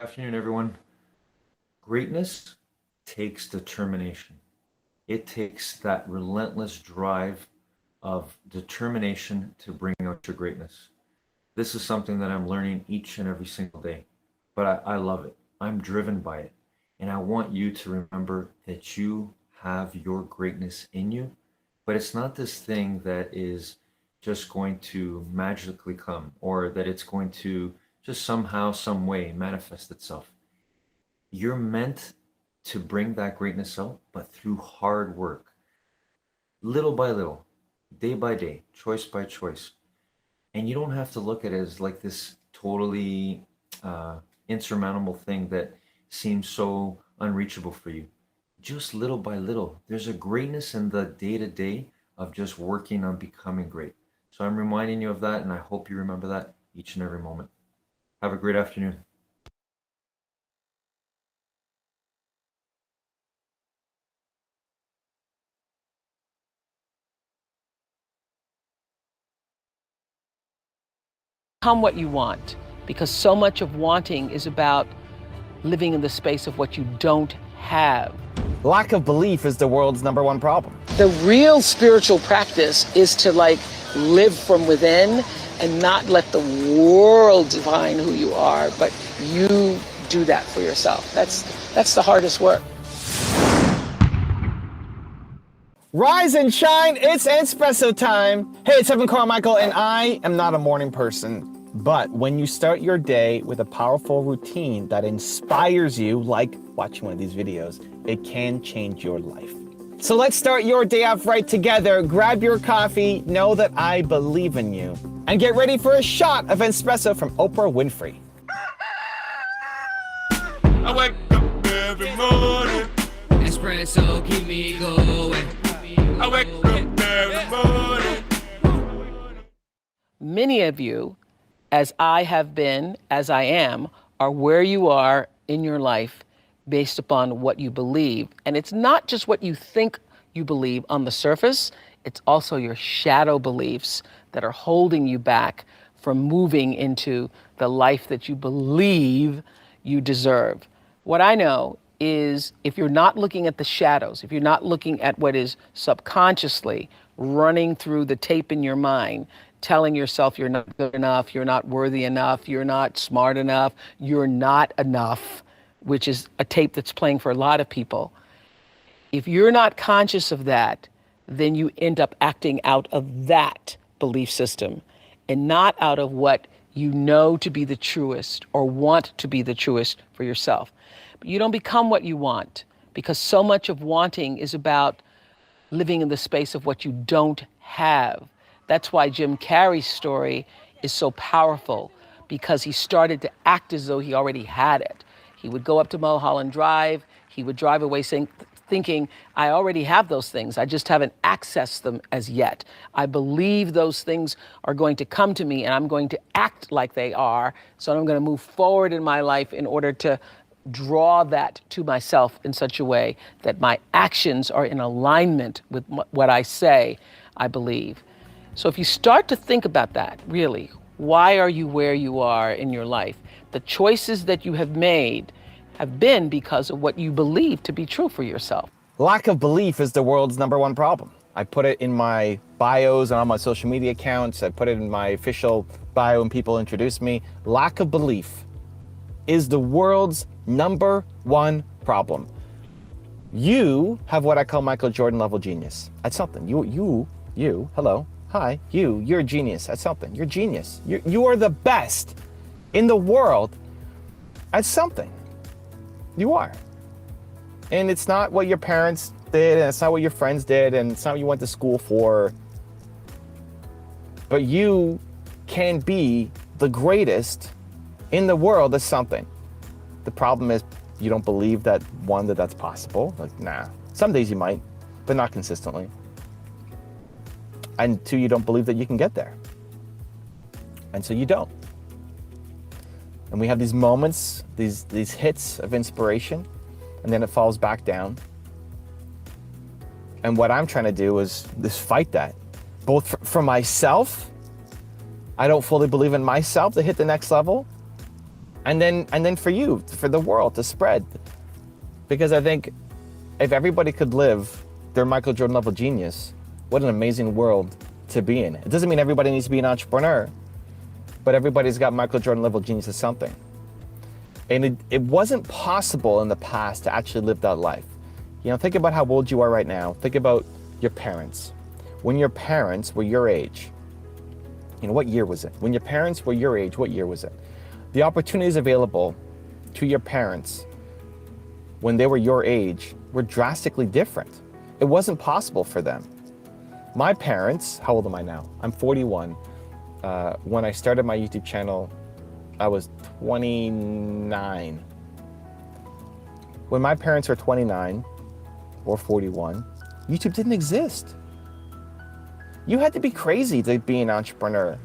Afternoon, everyone. Greatness takes determination. It takes that relentless drive of determination to bring out your greatness. This is something that I'm learning each and every single day, but I love it. I'm driven by it. And I want you to remember that you have your greatness in you, but it's not this thing that is just going to magically come or that it's going to just somehow, some way manifest itself. You're meant to bring that greatness out, but through hard work, little by little, day by day, choice by choice. And you don't have to look at it as like this totally uh, insurmountable thing that seems so unreachable for you. Just little by little, there's a greatness in the day to day of just working on becoming great. So I'm reminding you of that, and I hope you remember that each and every moment. Have a great afternoon. Become what you want, because so much of wanting is about living in the space of what you don't have. Lack of belief is the world's number one problem. The real spiritual practice is to live from within and not let the world define who you are, but you do that for yourself. That's the hardest work. Rise and shine, it's espresso time. Hey, it's Evan Carmichael, and I am not a morning person. But when you start your day with a powerful routine that inspires you, like watching one of these videos, it can change your life. So let's start your day off right together. Grab your coffee, know that I believe in you, and get ready for a shot of espresso from Oprah Winfrey. I wake up every morning. Espresso keep me going. I wake up every morning. Many of you, as I have been, as I am, are where you are in your life based upon what you believe. And it's not just what you think you believe on the surface, it's also your shadow beliefs that are holding you back from moving into the life that you believe you deserve. What I know is if you're not looking at the shadows, if you're not looking at what is subconsciously running through the tape in your mind, telling yourself you're not good enough, you're not worthy enough, you're not smart enough, you're not enough, which is a tape that's playing for a lot of people. If you're not conscious of that, then you end up acting out of that belief system and not out of what you know to be the truest or want to be the truest for yourself. But you don't become what you want, because so much of wanting is about living in the space of what you don't have. That's why Jim Carrey's story is so powerful, because he started to act as though he already had it. He would go up to Mulholland Drive, he would drive away thinking, I already have those things, I just haven't accessed them as yet. I believe those things are going to come to me and I'm going to act like they are, so I'm going to move forward in my life in order to draw that to myself in such a way that my actions are in alignment with what I say I believe. So if you start to think about that, really, why are you where you are in your life? The choices that you have made have been because of what you believe to be true for yourself. Lack of belief is the world's number one problem. I put it in my bios and on my social media accounts. I put it in my official bio when people introduce me. Lack of belief is the world's number one problem. You have what I call Michael Jordan level genius at something. You, hello, hi, you're a genius at something. You're genius. You are the best in the world at something. You are. And it's not what your parents did, and it's not what your friends did, and it's not what you went to school for. But you can be the greatest in the world at something. The problem is you don't believe that, one, that's possible. Like, nah. Some days you might, but not consistently. And two, you don't believe that you can get there. And so you don't. And we have these moments, these hits of inspiration, and then it falls back down. And what I'm trying to do is fight that, both for myself. I don't fully believe in myself to hit the next level. And then for you, for the world to spread. Because I think if everybody could live their Michael Jordan level genius, what an amazing world to be in. It doesn't mean everybody needs to be an entrepreneur, but everybody's got Michael Jordan level genius of something. And it wasn't possible in the past to actually live that life. You know, think about how old you are right now. Think about your parents. When your parents were your age, you know, what year was it? When your parents were your age, what year was it? The opportunities available to your parents when they were your age were drastically different. It wasn't possible for them. My parents, how old am I now? I'm 41. When I started my YouTube channel, I was 29. When my parents were 29 or 41, YouTube didn't exist. You had to be crazy to be an entrepreneur.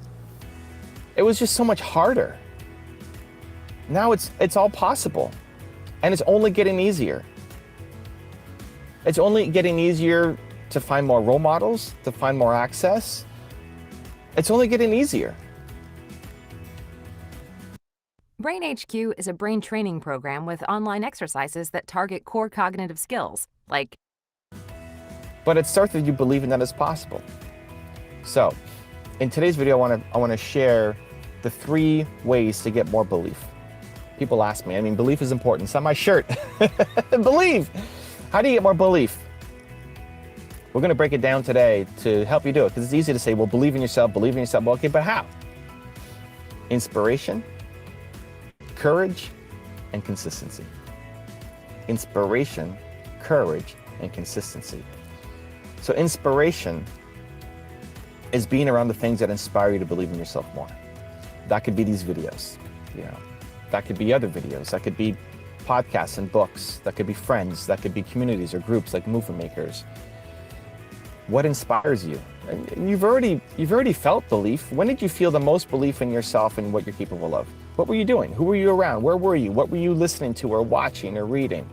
It was just so much harder. Now it's all possible, and it's only getting easier. It's only getting easier to find more role models, to find more access. It's only getting easier. Brain HQ is a brain training program with online exercises that target core cognitive skills, like... But it starts with you believing that it's possible. So, in today's video, I want to share the 3 ways to get more belief. People ask me, I mean, belief is important. It's on my shirt. Believe. How do you get more belief? We're going to break it down today to help you do it, because it's easy to say, well, believe in yourself. Well, okay, but how? Inspiration, courage, and consistency. Inspiration, courage, and consistency. So inspiration is being around the things that inspire you to believe in yourself more. That could be these videos, you know. That could be other videos. That could be podcasts and books. That could be friends. That could be communities or groups like movement makers. What inspires you? And you've already felt belief. When did you feel the most belief in yourself and what you're capable of? What were you doing? Who were you around? Where were you? What were you listening to or watching or reading?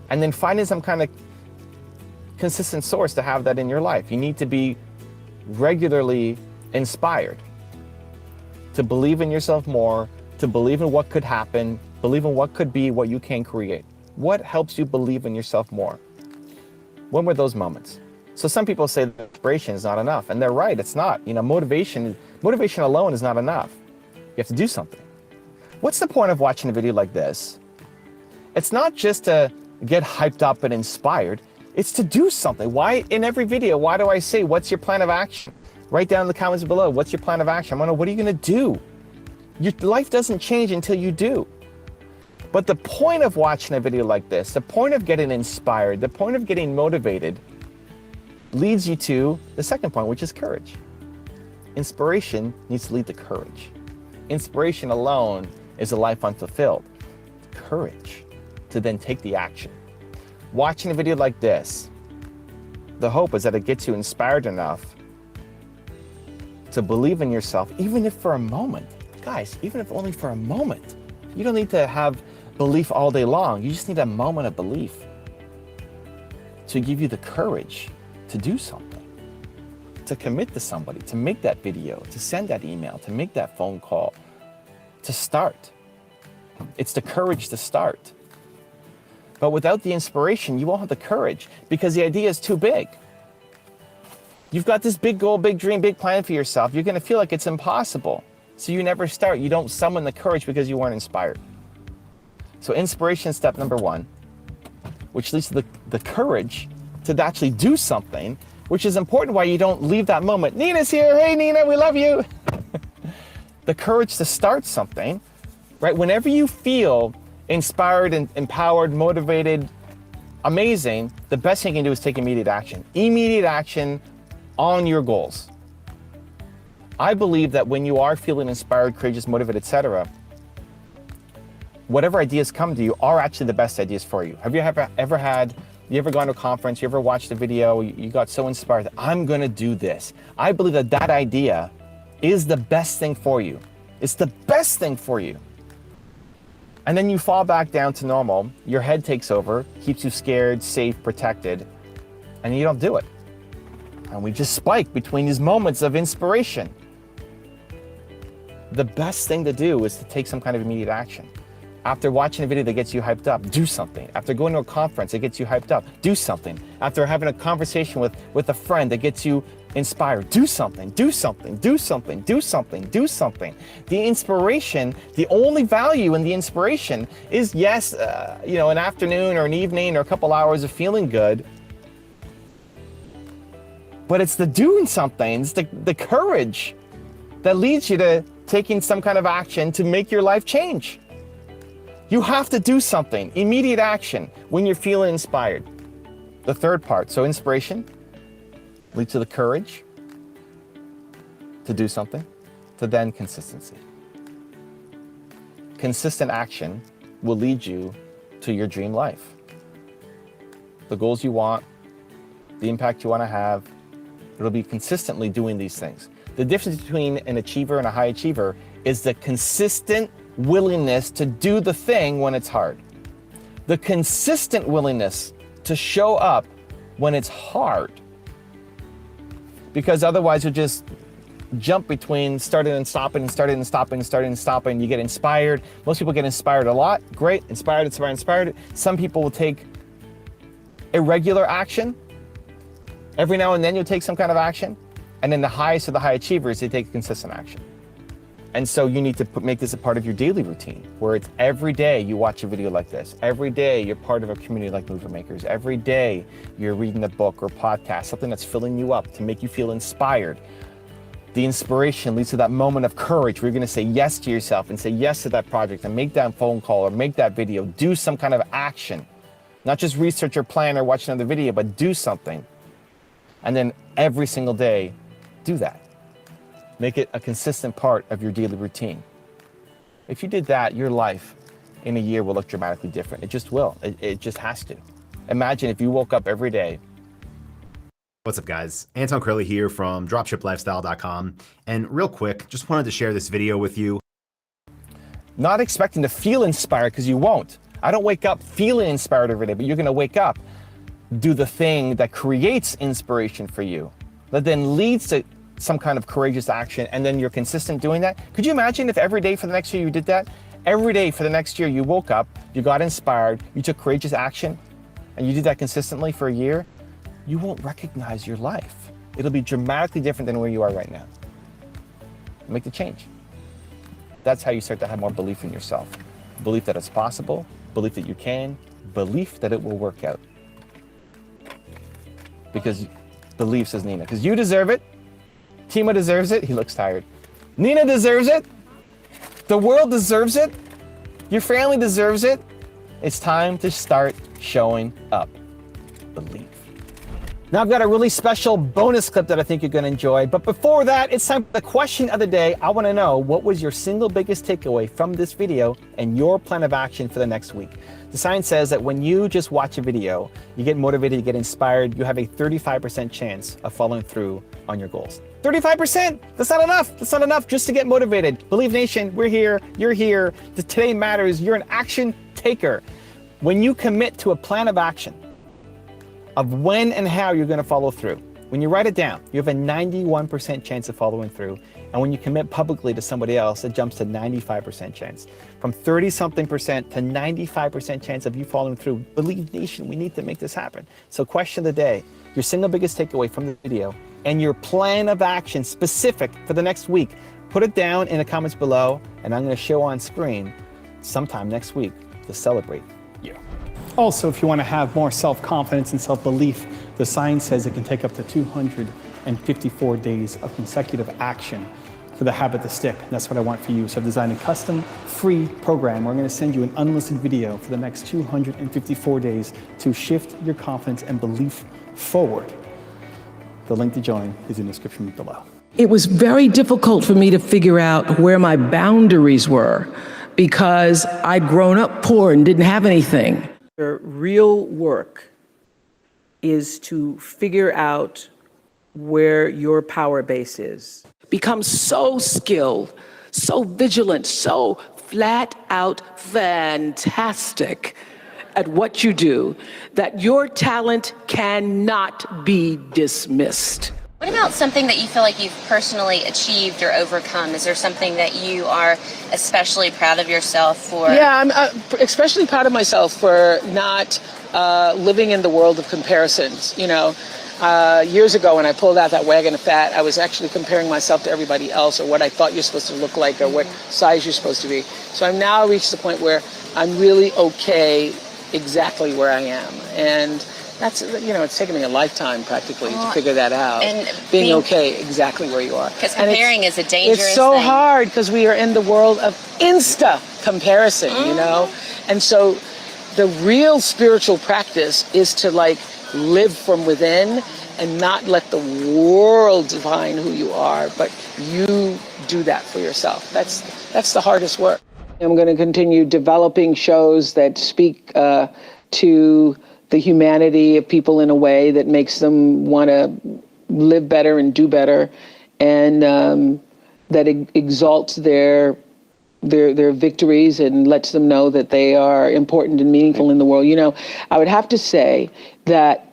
And then finding some kind of consistent source to have that in your life. You need to be regularly inspired to believe in yourself more, to believe in what could happen, believe in what could be, what you can create. What helps you believe in yourself more? When were those moments? So some people say that inspiration is not enough, and they're right, it's not. You know, motivation alone is not enough. You have to do something. What's the point of watching a video like this? It's not just to get hyped up and inspired, it's to do something. Why, in every video, why do I say, what's your plan of action? Write down in the comments below, what's your plan of action? I want to know, what are you going to do? Your life doesn't change until you do. But the point of watching a video like this, the point of getting inspired, the point of getting motivated, leads you to the second point, which is courage. Inspiration needs to lead to courage. Inspiration alone is a life unfulfilled. Courage to then take the action. Watching a video like this, the hope is that it gets you inspired enough to believe in yourself, even if for a moment. Guys, even if only for a moment. You don't need to have belief all day long. You just need a moment of belief to give you the courage to do something, to commit to somebody, to make that video, to send that email, to make that phone call, to start. It's the courage to start. But without the inspiration, you won't have the courage because the idea is too big. You've got this big goal, big dream, big plan for yourself. You're going to feel like it's impossible. So you never start. You don't summon the courage because you weren't inspired. So inspiration is step number 1, which leads to the courage to actually do something, which is important why you don't leave that moment. Nina's here. Hey, Nina, we love you. The courage to start something, right? Whenever you feel inspired and empowered, motivated, amazing, the best thing you can do is take immediate action. Immediate action on your goals. I believe that when you are feeling inspired, courageous, motivated, etc., whatever ideas come to you are actually the best ideas for you. Have you ever gone to a conference, you ever watched a video, you got so inspired that I'm gonna do this. I believe that that idea is the best thing for you. It's the best thing for you. And then you fall back down to normal, your head takes over, keeps you scared, safe, protected, and you don't do it. And we just spike between these moments of inspiration. the best thing to do is to take some kind of immediate action. After watching a video that gets you hyped up, do something. After going to a conference that gets you hyped up, do something. After having a conversation with a friend that gets you inspired, do something, do something, do something, do something, do something. The inspiration, the only value in the inspiration is, yes, an afternoon or an evening or a couple hours of feeling good, but it's the doing something, it's the courage that leads you to taking some kind of action to make your life change. You have to do something, immediate action, when you're feeling inspired. The third part, so inspiration leads to the courage to do something, to then consistency. Consistent action will lead you to your dream life. The goals you want, the impact you want to have, it'll be consistently doing these things. The difference between an achiever and a high achiever is the consistent willingness to do the thing when it's hard. The consistent willingness to show up when it's hard. Because otherwise you'll just jump between starting and stopping and starting and stopping and starting and stopping. You get inspired. Most people get inspired a lot. Great, inspired. Some people will take irregular action. Every now and then you'll take some kind of action. And then the highest of the high achievers, they take consistent action. And so you need to make this a part of your daily routine, where it's every day you watch a video like this. Every day you're part of a community like Movement Makers. Every day you're reading a book or podcast, something that's filling you up to make you feel inspired. The inspiration leads to that moment of courage where you're gonna say yes to yourself and say yes to that project and make that phone call or make that video, do some kind of action. Not just research or plan or watch another video, but do something. And then every single day, do that. Make it a consistent part of your daily routine. If you did that, your life in a year will look dramatically different. It just will. It just has to. Imagine if you woke up every day. What's up, guys? Anton Curley here from dropshiplifestyle.com. And real quick, just wanted to share this video with you. Not expecting to feel inspired, because you won't. I don't wake up feeling inspired every day, but you're going to wake up, do the thing that creates inspiration for you, that then leads to some kind of courageous action, and then you're consistent doing that. Could you imagine if every day for the next year you did that? Every day for the next year you woke up, you got inspired, you took courageous action, and you did that consistently for a year? You won't recognize your life. It'll be dramatically different than where you are right now. Make the change. That's how you start to have more belief in yourself. Belief that it's possible, belief that you can, belief that it will work out. Because belief, says Nina, because you deserve it. Timo deserves it. He looks tired. Nina deserves it. The world deserves it. Your family deserves it. It's time to start showing up. Believe. Now I've got a really special bonus clip that I think you're going to enjoy. But before that, it's time for the question of the day. I want to know, what was your single biggest takeaway from this video and your plan of action for the next week? The science says that when you just watch a video, you get motivated, you get inspired, you have a 35% chance of following through on your goals. 35%, that's not enough. That's not enough just to get motivated. Believe Nation, we're here, you're here. Today matters, you're an action taker. When you commit to a plan of action of when and how you're gonna follow through, when you write it down, you have a 91% chance of following through. And when you commit publicly to somebody else, it jumps to 95% chance. From 30-something% to 95% chance of you following through. Believe Nation, we need to make this happen. So question of the day, your single biggest takeaway from the video and your plan of action specific for the next week. Put it down in the comments below, and I'm gonna show on screen sometime next week to celebrate you. Also, if you want to have more self-confidence and self-belief, the science says it can take up to 254 days of consecutive action for the habit to stick. And that's what I want for you. So I've designed a custom free program where I'm going to send you an unlisted video for the next 254 days to shift your confidence and belief forward. The link to join is in the description below. It was very difficult for me to figure out where my boundaries were because I'd grown up poor and didn't have anything. The real work is to figure out where your power base is. Become so skilled, so vigilant, so flat out fantastic at what you do that your talent cannot be dismissed. What about something that you feel like you've personally achieved or overcome? Is there something that you are especially proud of yourself for? Yeah, I'm especially proud of myself for not living in the world of comparisons. You know, years ago when I pulled out that wagon of fat, I was actually comparing myself to everybody else, or what I thought you're supposed to look like, or what size you're supposed to be. So I'm now reached the point where I'm really okay exactly where I am. And that's, you know, it's taken me a lifetime practically to figure that out. And being okay exactly where you are. Because comparing is a dangerous thing. It's so hard because we are in the world of insta comparison, you know? And so the real spiritual practice is to like live from within and not let the world define who you are, but you do that for yourself. That's the hardest work. I'm going to continue developing shows that speak to the humanity of people in a way that makes them want to live better and do better, and that exalts their victories and lets them know that they are important and meaningful in the world. You know, I would have to say that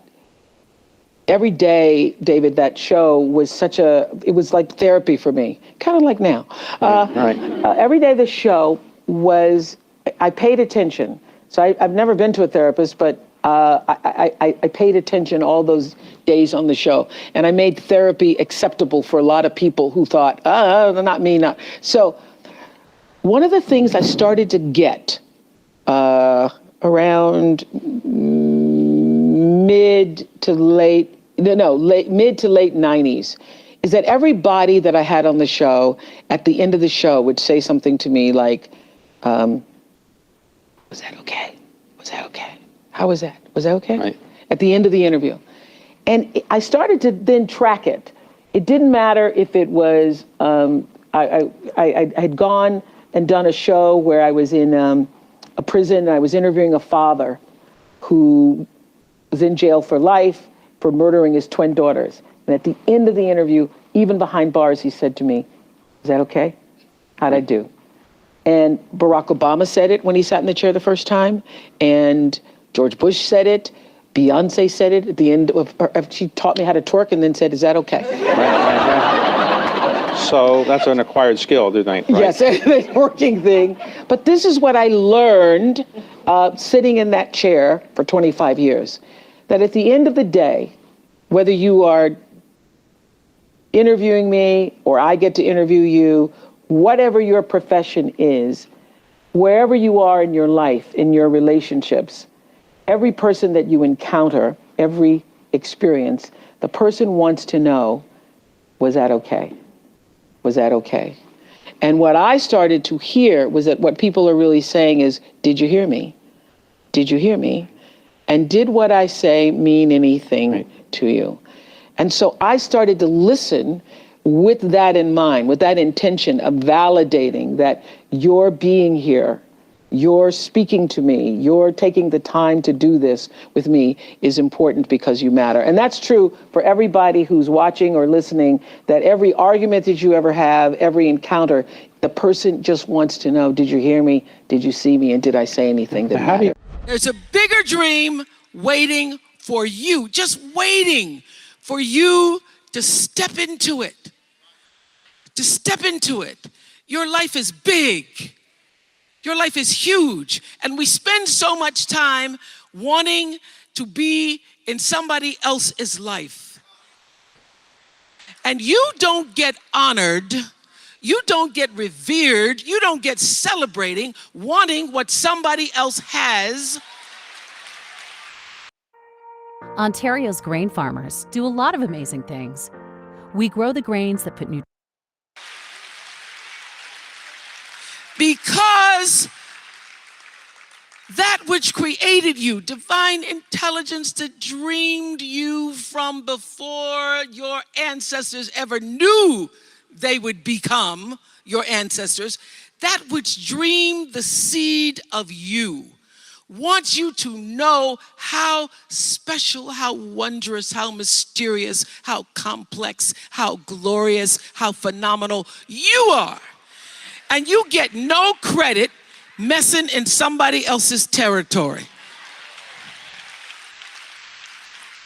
every day, David, that show was it was like therapy for me, kind of like now. Every day the show I paid attention. So I've never been to a therapist, but I paid attention all those days on the show, and I made therapy acceptable for a lot of people who thought, not me, not. So one of the things I started to get around mid to late 90s is that everybody that I had on the show at the end of the show would say something to me like, was that okay? Was that okay? How was that? Was that okay? Right. At the end of the interview. And I started to then track it. It didn't matter if it was, I had gone and done a show where I was in a prison and I was interviewing a father who was in jail for life for murdering his twin daughters. And at the end of the interview, even behind bars, he said to me, is that okay? How'd I do? And Barack Obama said it when he sat in the chair the first time, and George Bush said it, Beyonce said it at the end of she taught me how to twerk and then said, is that okay? Right. So that's an acquired skill, right? Yes, it's a working thing. But this is what I learned sitting in that chair for 25 years, that at the end of the day, whether you are interviewing me or I get to interview you, whatever your profession is, wherever you are in your life, in your relationships, every person that you encounter, every experience, the person wants to know, was that okay? Was that okay? And what I started to hear was that what people are really saying is, did you hear me? Did you hear me? And did what I say mean anything to you? And so I started to listen with that in mind, with that intention of validating that you're being here, you're speaking to me, you're taking the time to do this with me is important because you matter. And that's true for everybody who's watching or listening, that every argument that you ever have, every encounter, the person just wants to know, did you hear me? Did you see me? And did I say anything that mattered? There's a bigger dream waiting for you, just waiting for you to step into it. To step into it. Your life is big. Your life is huge. And we spend so much time wanting to be in somebody else's life. And you don't get honored, you don't get revered, you don't get celebrating wanting what somebody else has. Ontario's grain farmers do a lot of amazing things. We grow the grains that put nutrition. Because that which created you, divine intelligence that dreamed you from before your ancestors ever knew they would become your ancestors, that which dreamed the seed of you, wants you to know how special, how wondrous, how mysterious, how complex, how glorious, how phenomenal you are. And you get no credit messing in somebody else's territory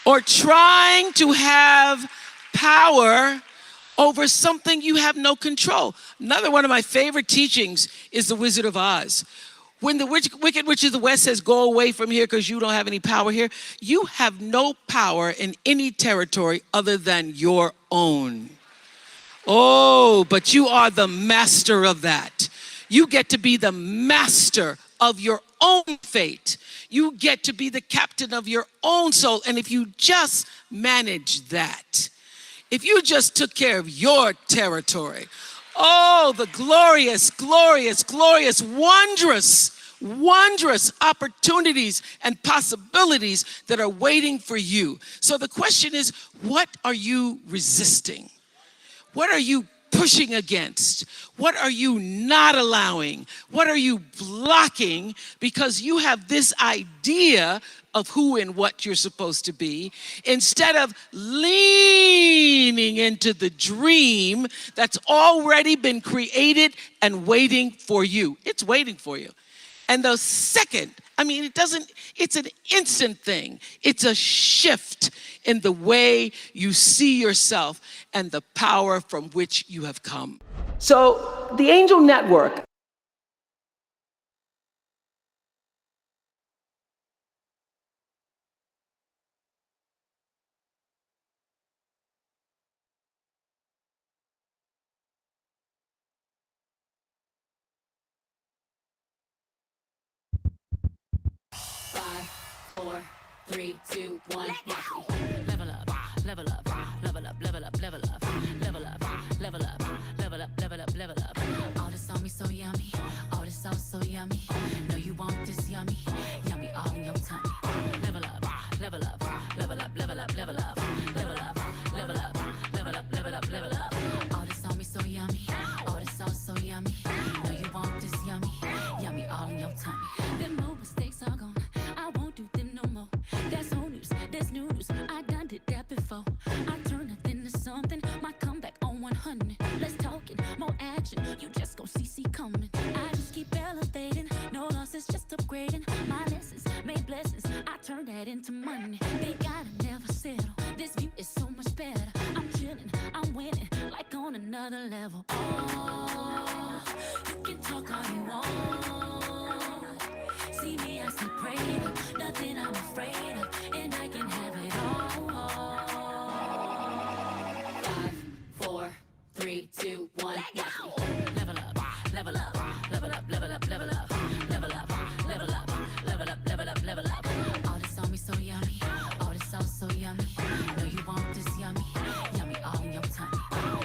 or trying to have power over something you have no control. Another one of my favorite teachings is The Wizard of Oz. When the Wicked Witch of the West says, go away from here because you don't have any power here, you have no power in any territory other than your own. Oh, but you are the master of that. You get to be the master of your own fate. You get to be the captain of your own soul. And if you just manage that, if you just took care of your territory, oh, the glorious, glorious, glorious, wondrous opportunities and possibilities that are waiting for you. So the question is, what are you resisting? What are you pushing against? What are you not allowing? What are you blocking because you have this idea of who and what you're supposed to be, instead of leaning into the dream that's already been created and waiting for you. It's waiting for you. And the second, it's an instant thing. It's a shift in the way you see yourself and the power from which you have come. So the Angel Network. Five, four, three, two, one. Level up, level up, level up, level up, level up, level up, level up, level up, level up, level up. All this on me so yummy, all this sauce so yummy. Know you want this yummy, yummy all in your tummy. Level up, level up, level up, level up, level up, level up, level up, level up, level up, level up. All this on me so yummy, all this sauce so yummy. Know you want this yummy, yummy all in your tummy. Them old mistakes are gone. I won't do them no more. That's old news, that's new news. I done did that before. I turn nothing to something. My comeback on 100. Let's talk it, more action. You just gon' see coming. I just keep elevating. No losses, just upgrading. My lessons made blessings. I turn that into money. They gotta never settle. This view is so much better. I'm chilling, I'm winning, like on another level. Oh, you can talk all you want. See me, I see greater, nothing I'm afraid of, and I can have it all. 5, 4, 3, 2, 1. Level up, level up, level up, level up, level up, level up, level up, level up, level up, level up. All this on me so yummy, all this sauce so yummy. Know you want this yummy, yummy all in your tummy.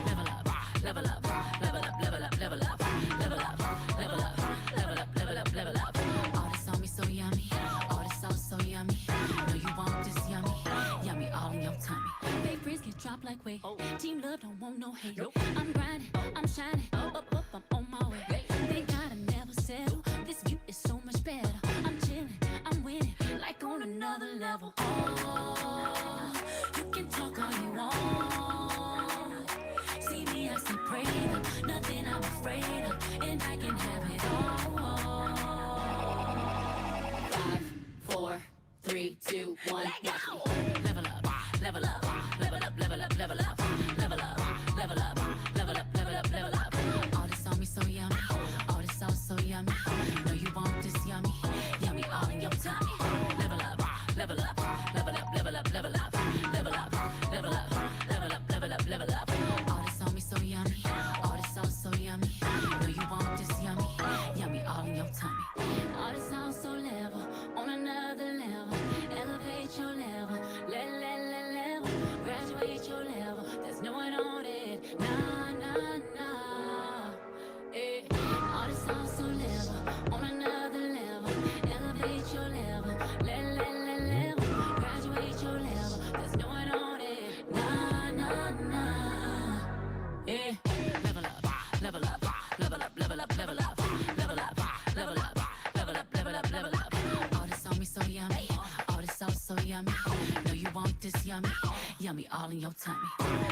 Level up, level up, level up, level up, level up, level up, level up, level up, level up, level up. All this on me so yummy, all this sauce so yummy. Know you want this yummy, yummy all in your tummy. Big freeze get dropped like weight. Team love don't want no hate. I'm grinding, I'm shining, up, I'm on my way. They gotta never settle. This view is so much better. I'm chilling, I'm winning, like on another level. Oh, you can talk all you want. See me, I see greater, nothing I'm afraid of, and I can have it all. 5, 4, 3, 2, 1. Level up, level up, level up, level up, level up, level up, level up, level up, level up, level up. All this on me so yummy, all this sauce so yummy. Know you want this yummy, yummy all in your tummy. Level up, level up, level up, level up, level up, level up, level up, level up, level up, level up. All this on me so yummy, all this sauce so yummy. Know you want this yummy, yummy all in your tummy. All this sauce so level, on another level. Elevate your level, level. Graduate your level, there's no one on it. Nah. Eh. All this sauce so level, on another level. Elevate your level, level. Graduate your level, there's no one on it. Nah. Eh. Level up, level up, level up, level up, level up, level up, level up, level up, level up, level up. All this on me so yummy, all this sauce so yummy. Know you want this yummy, yummy all in your tummy.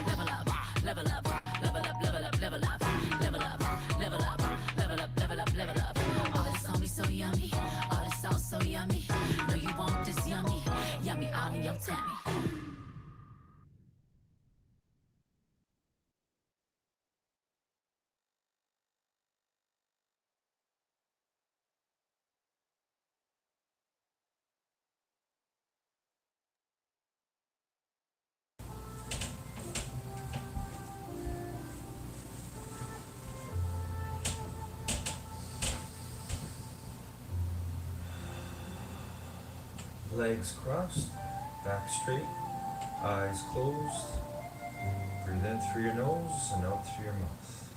Level up, level up, level up, level up, level up, level up, level up, level up, level up, level up. All this on me so yummy, all this sauce so yummy. Know you want this yummy, yummy all in your tummy. legs crossed, back straight, eyes closed. Breathe in through your nose and out through your mouth.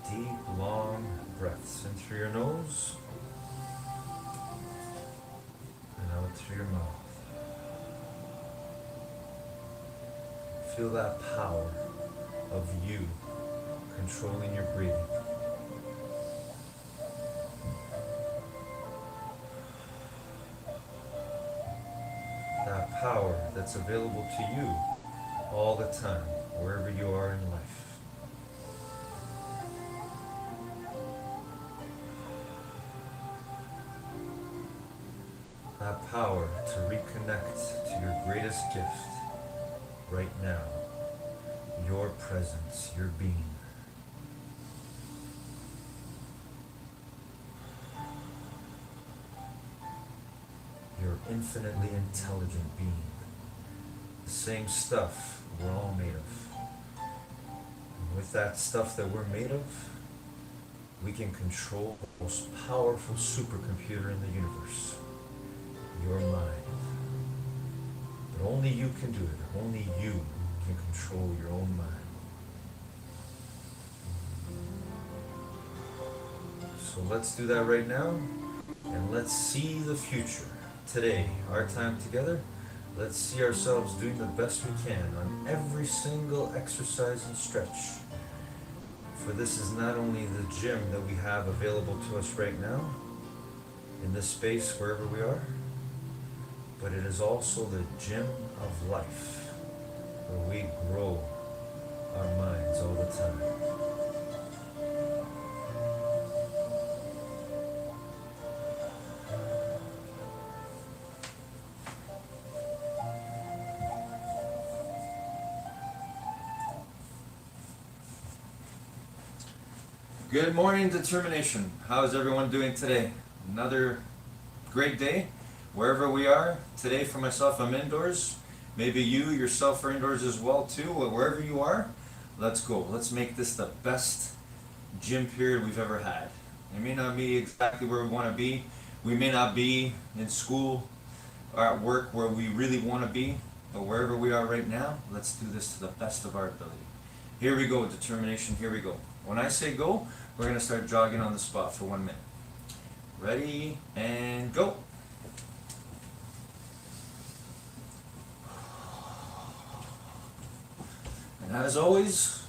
Deep, long breaths in through your nose and out through your mouth. Feel that power of you controlling your breathing. That power that's available to you all the time, wherever you are in life. That power to reconnect to your greatest gift right now, your presence, your being. Your infinitely intelligent being. The same stuff we're all made of. And with that stuff that we're made of, we can control the most powerful supercomputer in the universe, your mind. But only you can do it. Only you can control your own mind. So let's do that right now, and let's see the future. Today, our time together, let's see ourselves doing the best we can on every single exercise and stretch. For this is not only the gym that we have available to us right now, in this space wherever we are, but it is also the gym of life, where we grow our minds all the time. Good morning, determination. How's everyone doing today? Another great day, wherever we are. Today for myself, I'm indoors. Maybe you yourself are indoors as well too. Wherever you are, let's go. Let's make this the best gym period we've ever had. It may not be exactly where we want to be. We may not be in school or at work where we really want to be, but wherever we are right now, let's do this to the best of our ability. Here we go, determination, here we go. When I say go, we're going to start jogging on the spot for 1 minute. Ready, and go. And as always,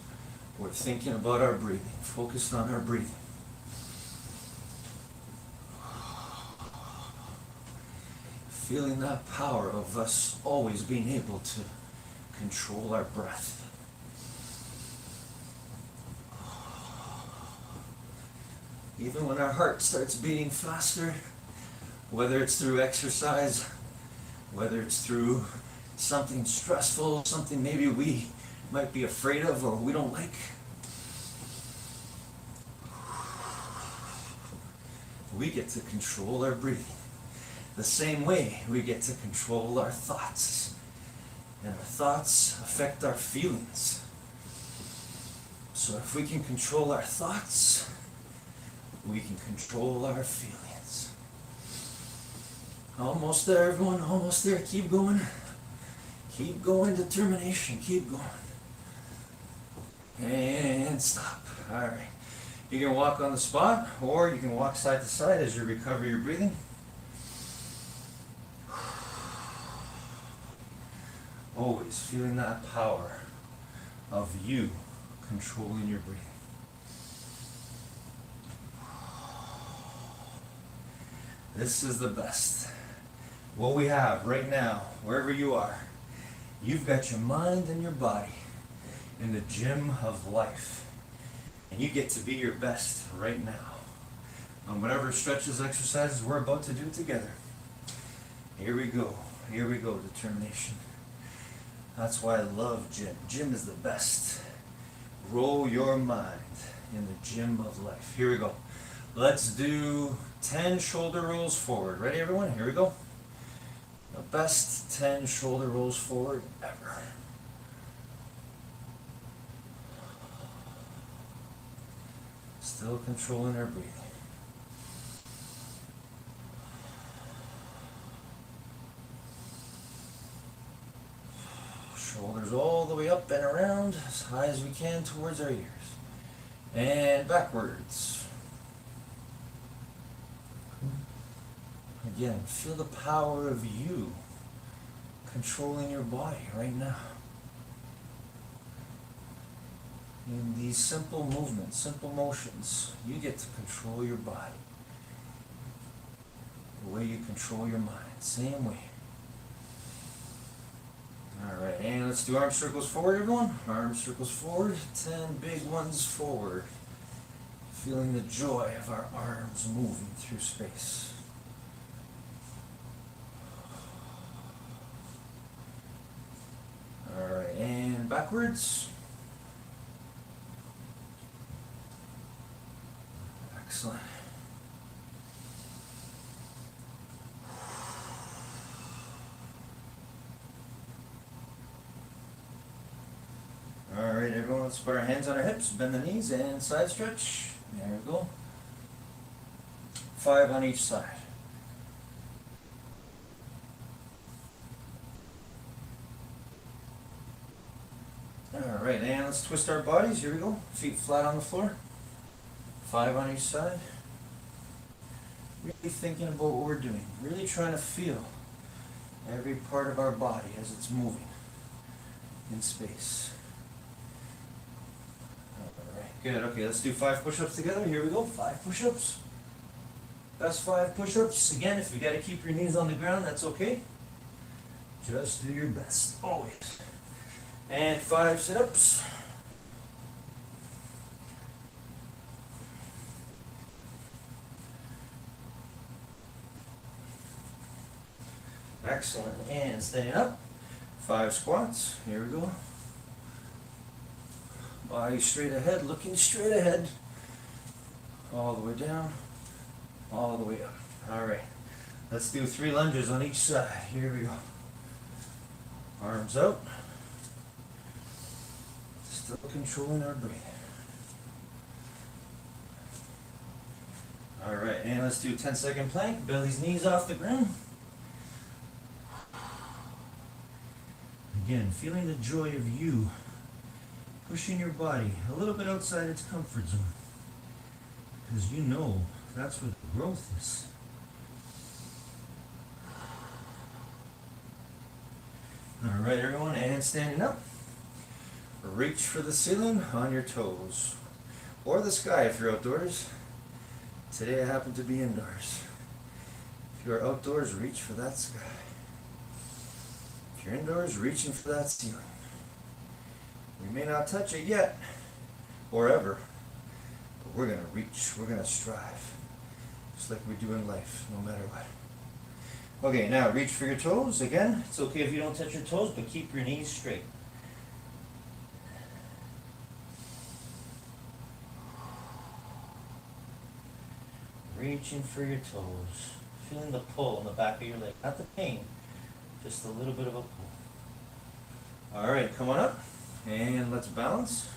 we're thinking about our breathing, focused on our breathing. Feeling that power of us always being able to control our breath. Even when our heart starts beating faster, whether it's through exercise, whether it's through something stressful, something maybe we might be afraid of or we don't like, we get to control our breathing. The same way we get to control our thoughts. And our thoughts affect our feelings. So if we can control our thoughts, we can control our feelings. Almost there, everyone, almost there. Keep going. Keep going, determination, keep going. And stop. All right. You can walk on the spot, or you can walk side to side as you recover your breathing. Always feeling that power of you controlling your breathing. This is the best. What we have right now, wherever you are, you've got your mind and your body in the gym of life. And you get to be your best right now on whatever stretches, exercises we're about to do together. Here we go. Here we go, determination. That's why I love gym. Gym is the best. Grow your mind in the gym of life. Here we go. Let's do 10 shoulder rolls forward. Ready, everyone? Here we go. The best 10 shoulder rolls forward ever. Still controlling our breathing. Shoulders all the way up and around as high as we can towards our ears. And backwards. Again, feel the power of you controlling your body right now. In these simple movements, simple motions, you get to control your body. The way you control your mind, same way. All right, and let's do arm circles forward, everyone. Arm circles forward, 10 big ones forward. Feeling the joy of our arms moving through space. All right, and backwards. Excellent. All right, everyone, let's put our hands on our hips, bend the knees, and side stretch. There we go. 5 on each side. All right, and let's twist our bodies. Here we go. Feet flat on the floor. 5 on each side. Really thinking about what we're doing. Really trying to feel every part of our body as it's moving in space. All right, good. Okay, let's do 5 push-ups together. Here we go. 5 push-ups. Best 5 push-ups. Again, if you got to keep your knees on the ground, that's okay. Just do your best, always. And 5 sit-ups. Excellent. And staying up. 5 squats. Here we go. Body straight ahead, looking straight ahead. All the way down. All the way up. All right. Let's do 3 lunges on each side. Here we go. Arms out. Still controlling our breathing. All right, and let's do 10-second plank. Belly's knees off the ground. Again, feeling the joy of you pushing your body a little bit outside its comfort zone. Because you know that's where the growth is. All right, everyone, and standing up. Reach for the ceiling on your toes. Or the sky if you're outdoors. Today I happen to be indoors. If you're outdoors, reach for that sky. If you're indoors, reaching for that ceiling. We may not touch it yet, or ever, but we're going to reach, we're going to strive. Just like we do in life, no matter what. Okay, now reach for your toes. Again, it's okay if you don't touch your toes, but keep your knees straight. Reaching for your toes. Feeling the pull in the back of your leg. Not the pain, just a little bit of a pull. All right, come on up. And let's balance.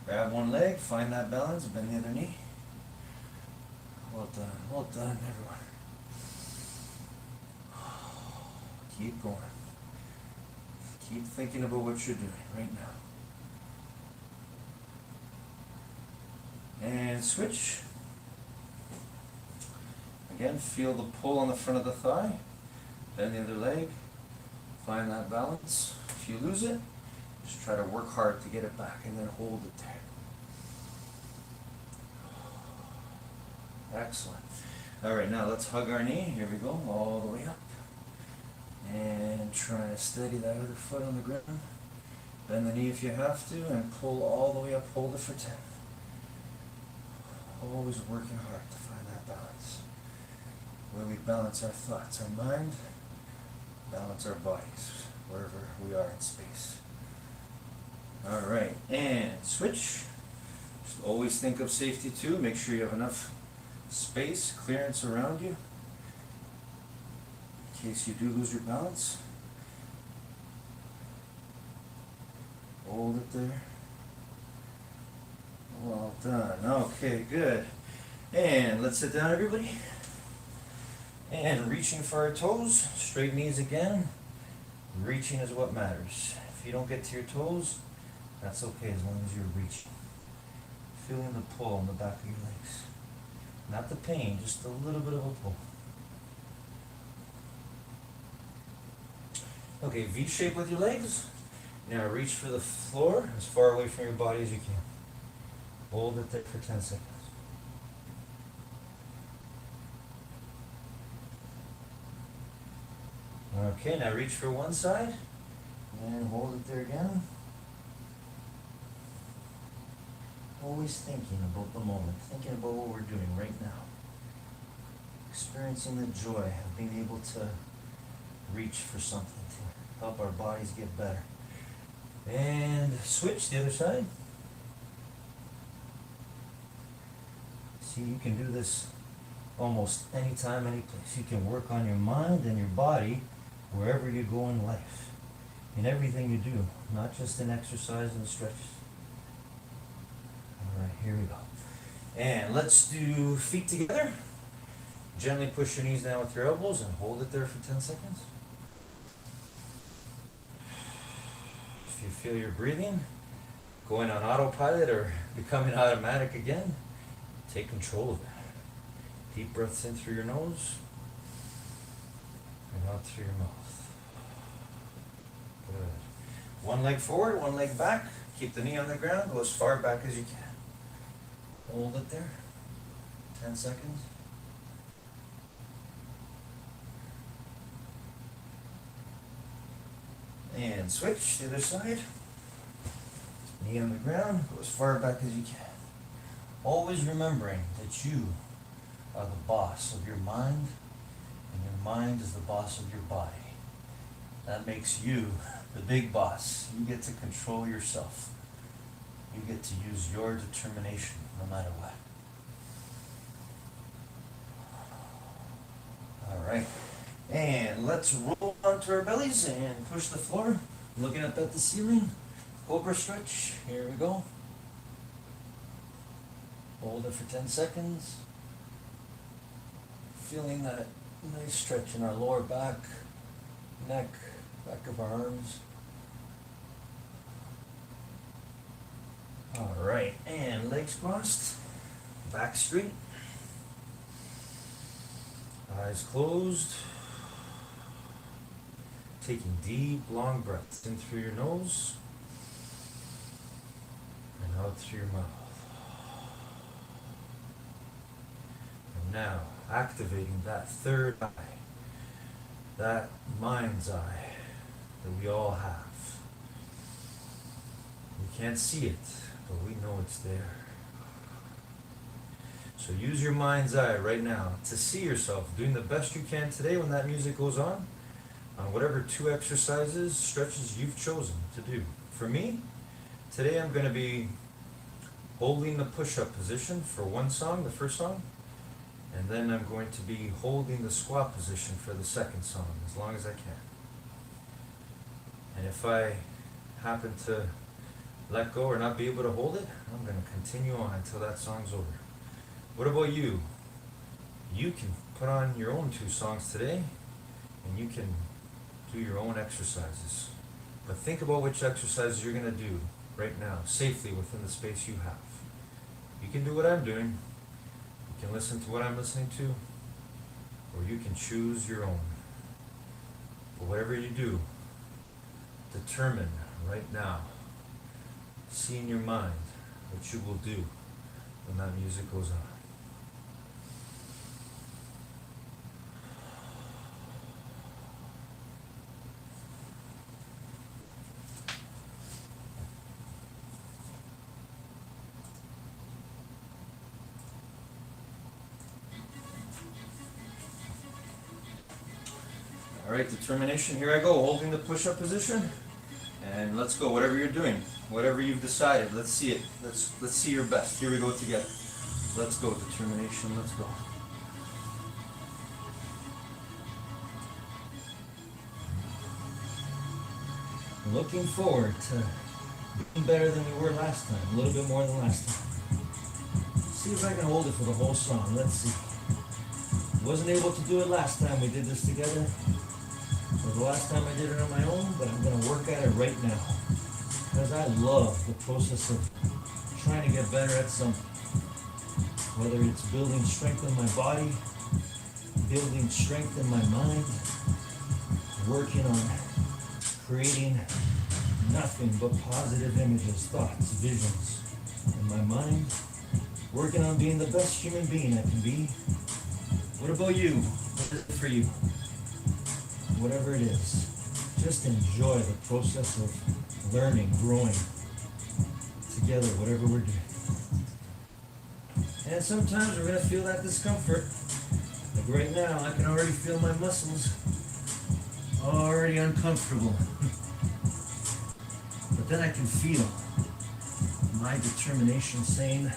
Grab one leg, find that balance, bend the other knee. Well done, everyone. Keep going. Keep thinking about what you're doing right now. And switch. Again, feel the pull on the front of the thigh. Bend the other leg. Find that balance. If you lose it, just try to work hard to get it back and then hold it there. Excellent. All right, now let's hug our knee. Here we go, all the way up. And try to steady that other foot on the ground. Bend the knee if you have to and pull all the way up. Hold it for 10. Always working hard to find that balance. Where we balance our thoughts, our mind, balance our bodies, wherever we are in space. All right, and switch. Just always think of safety too. Make sure you have enough space, clearance around you, in case you do lose your balance. Hold it there. Well done. Okay, good. And let's sit down, everybody. And reaching for our toes, straight knees again. Reaching is what matters. If you don't get to your toes, that's okay as long as you're reaching. Feeling the pull on the back of your legs. Not the pain, just a little bit of a pull. Okay, V shape with your legs. Now reach for the floor as far away from your body as you can. Hold it there for 10 seconds. Okay, now reach for one side and hold it there again. Always thinking about the moment, thinking about what we're doing right now. Experiencing the joy of being able to reach for something to help our bodies get better. And switch the other side. See, you can do this almost anytime, any place. You can work on your mind and your body wherever you go in life, in everything you do, not just in exercise and stretches. All right, here we go. And let's do feet together. Gently push your knees down with your elbows and hold it there for 10 seconds. If you feel your breathing going on autopilot or becoming automatic again, take control of it. Deep breaths in through your nose and out through your mouth. Good. One leg forward, one leg back. Keep the knee on the ground. Go as far back as you can. Hold it there. 10 seconds. And switch to the other side. Knee on the ground. Go as far back as you can. Always remembering that you are the boss of your mind, and your mind is the boss of your body. That makes you the big boss. You get to control yourself. You get to use your determination no matter what. All right. And let's roll onto our bellies and push the floor. Looking up at the ceiling. Cobra stretch. Here we go. Hold it for 10 seconds. Feeling that nice stretch in our lower back, neck, back of our arms. All right, and legs crossed, back straight, eyes closed. Taking deep, long breaths in through your nose and out through your mouth. And now, activating that third eye, that mind's eye that we all have. We can't see it, but we know it's there. So use your mind's eye right now to see yourself doing the best you can today when that music goes on whatever 2 exercises, stretches you've chosen to do. For me, today I'm going to be holding the push-up position for one song, the first song, and then I'm going to be holding the squat position for the second song, as long as I can. And if I happen to let go or not be able to hold it, I'm going to continue on until that song's over. What about you? You can put on your own 2 songs today, and you can do your own exercises. But think about which exercises you're going to do right now, safely within the space you have. You can do what I'm doing. You can listen to what I'm listening to, or you can choose your own. But whatever you do, determine right now, see in your mind what you will do when that music goes on. All right, determination, here I go, holding the push-up position. And let's go, whatever you're doing, whatever you've decided, let's see it. Let's see your best. Here we go together. Let's go, determination, let's go. Looking forward to being better than you were last time, a little bit more than last time. see if I can hold it for the whole song. Let's see. Wasn't able to do it last time we did this together, or the last time I did it on my own, but I'm gonna work at it right now. Because I love the process of trying to get better at something. Whether it's building strength in my body, building strength in my mind, working on creating nothing but positive images, thoughts, visions in my mind, working on being the best human being I can be. What about you? What is it for you? Whatever it is, just enjoy the process of learning, growing together, whatever we're doing. And sometimes we're going to feel that discomfort. Like right now, I can already feel my muscles already uncomfortable. But then I can feel my determination saying,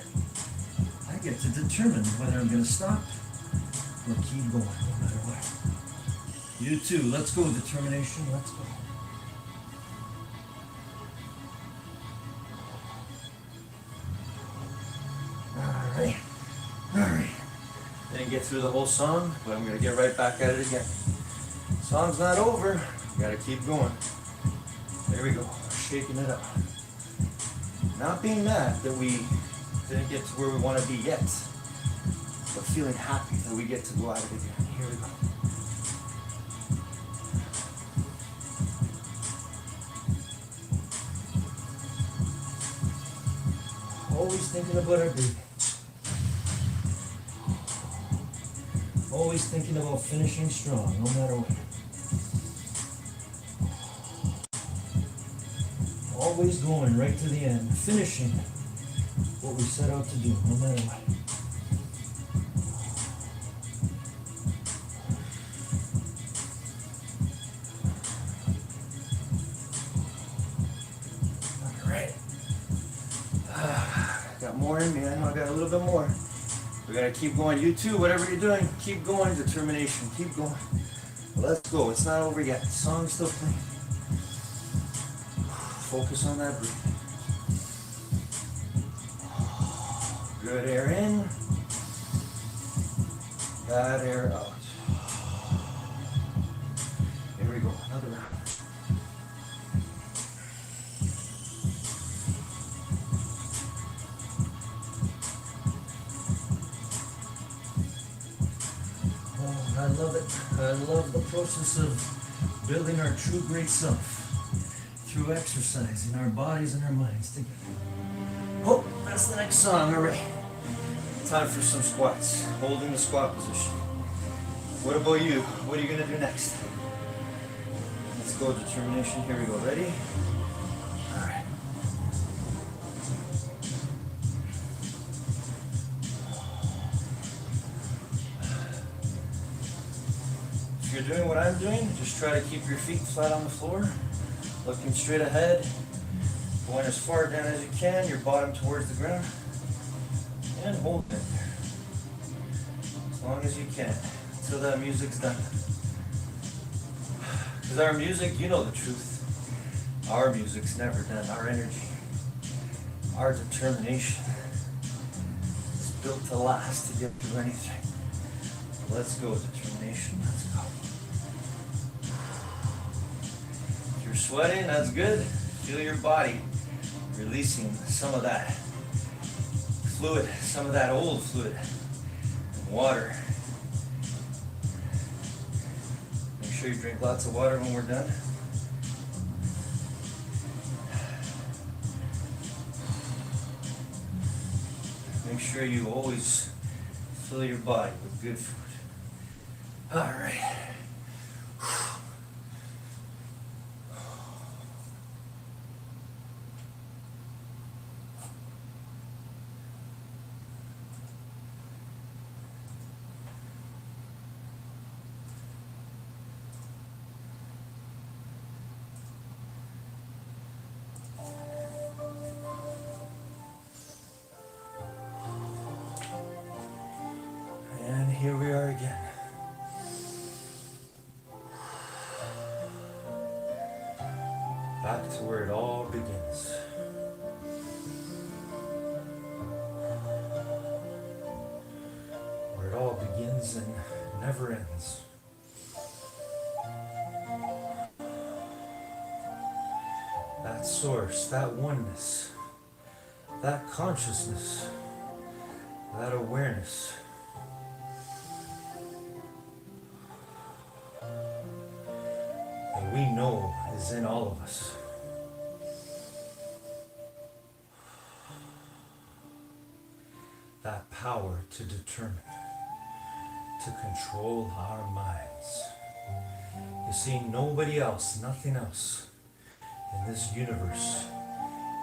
I get to determine whether I'm going to stop or keep going, no matter what. You too, let's go, determination, let's go. Alright, alright. Didn't get through the whole song, but I'm gonna get right back at it again. Song's not over, gotta keep going. There we go, shaking it up. Not being mad that we didn't get to where we want to be yet, but feeling happy that we get to go at it again. Here we go. Always thinking about our breathing. Always thinking about finishing strong, no matter what. Always going right to the end, finishing what we set out to do, no matter what. All right. Got more in me. I know I got a little bit more. We gotta keep going. You too, whatever you're doing, keep going. Determination, keep going. Let's go. It's not over yet. The song's still playing. Focus on that breathing. Good air in. Bad air out. Here we go. Another round. Oh, I love it. I love the process of building our true great self through exercising our bodies and our minds together. Oh, that's the next song. All right. Time for some squats. Holding the squat position. What about you? What are you going to do next? Let's go, determination. Here we go. Ready? All right. If you're doing what I'm doing, just try to keep your feet flat on the floor, looking straight ahead, going as far down as you can, your bottom towards the ground, and hold it there. As long as you can, until that music's done. Because our music, you know the truth, our music's never done. Our energy, our determination is built to last, to get through anything. Let's go, determination, let's go. If you're sweating, that's good. Feel your body releasing some of that fluid, some of that old fluid, water. Make sure you drink lots of water when we're done. Make sure you always fill your body with good food. All right. And here we are again. Back to where it all begins. that source, that oneness, that consciousness, that awareness. That we know is in all of us. That power to determine, to control our minds. You see, nobody else, nothing else in this universe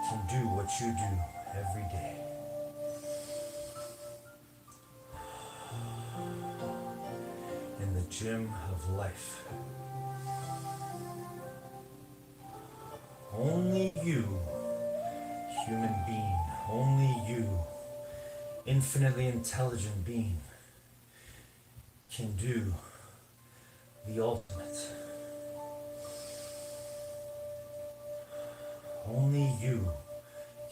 can do what you do every day. In the gym of life. Only you, human being, only you, infinitely intelligent being, can do the ultimate. Only you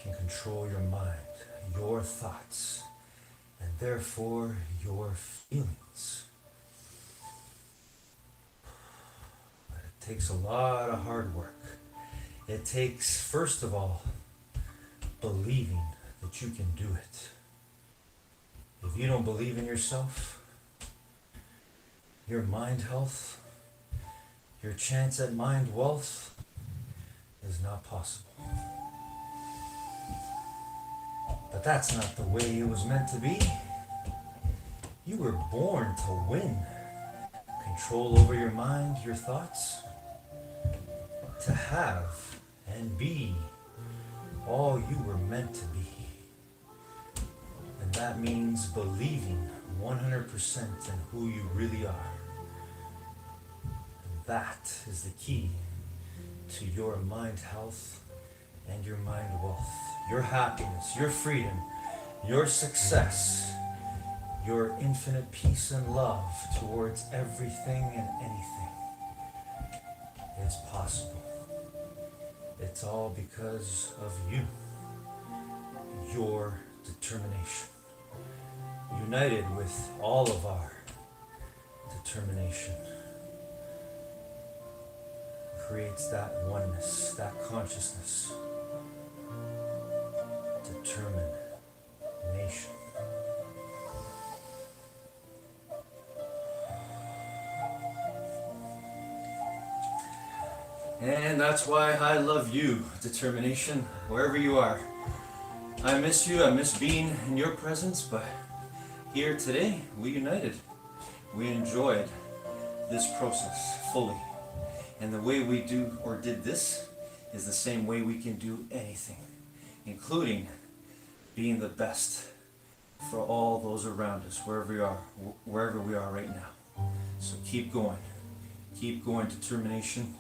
can control your mind, your thoughts, and therefore your feelings. But it takes a lot of hard work. It takes, first of all, believing that you can do it. If you don't believe in yourself, your mind health, your chance at mind wealth is not possible. But that's not the way it was meant to be. You were born to win. Control over your mind, your thoughts. To have and be all you were meant to be. And that means believing 100% in who you really are. And that is the key to your mind health and your mind wealth, your happiness, your freedom, your success, your infinite peace and love towards everything and anything. It's possible. It's all because of you, your determination, united with all of our determination, creates that oneness, that consciousness, determination. And that's why I love you, determination, wherever you are. I miss you, I miss being in your presence, but here today, we united. We enjoyed this process fully. And the way we do or did this is the same way we can do anything, including being the best for all those around us, wherever we are right now. So keep going, determination.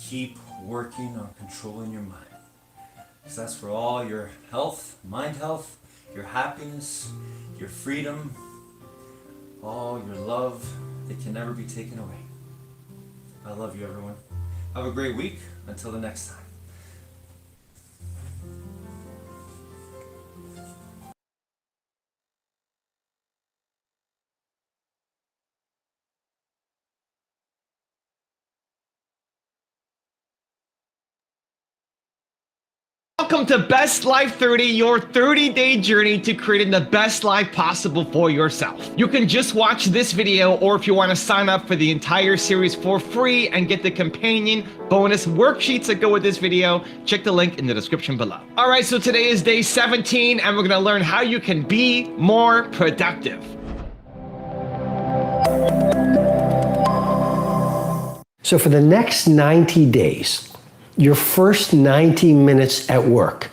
Keep working on controlling your mind. Because that's for all your health, mind health, your happiness, your freedom, all your love. It can never be taken away. I love you, everyone. Have a great week. Until the next time. Welcome to Best Life 30, your 30-day journey to creating the best life possible for yourself. You can just watch this video, or if you want to sign up for the entire series for free and get the companion bonus worksheets that go with this video, check the link in the description below. All right, so today is day 17, and we're going to learn how you can be more productive. So for the next 90 days, your first 90 minutes at work,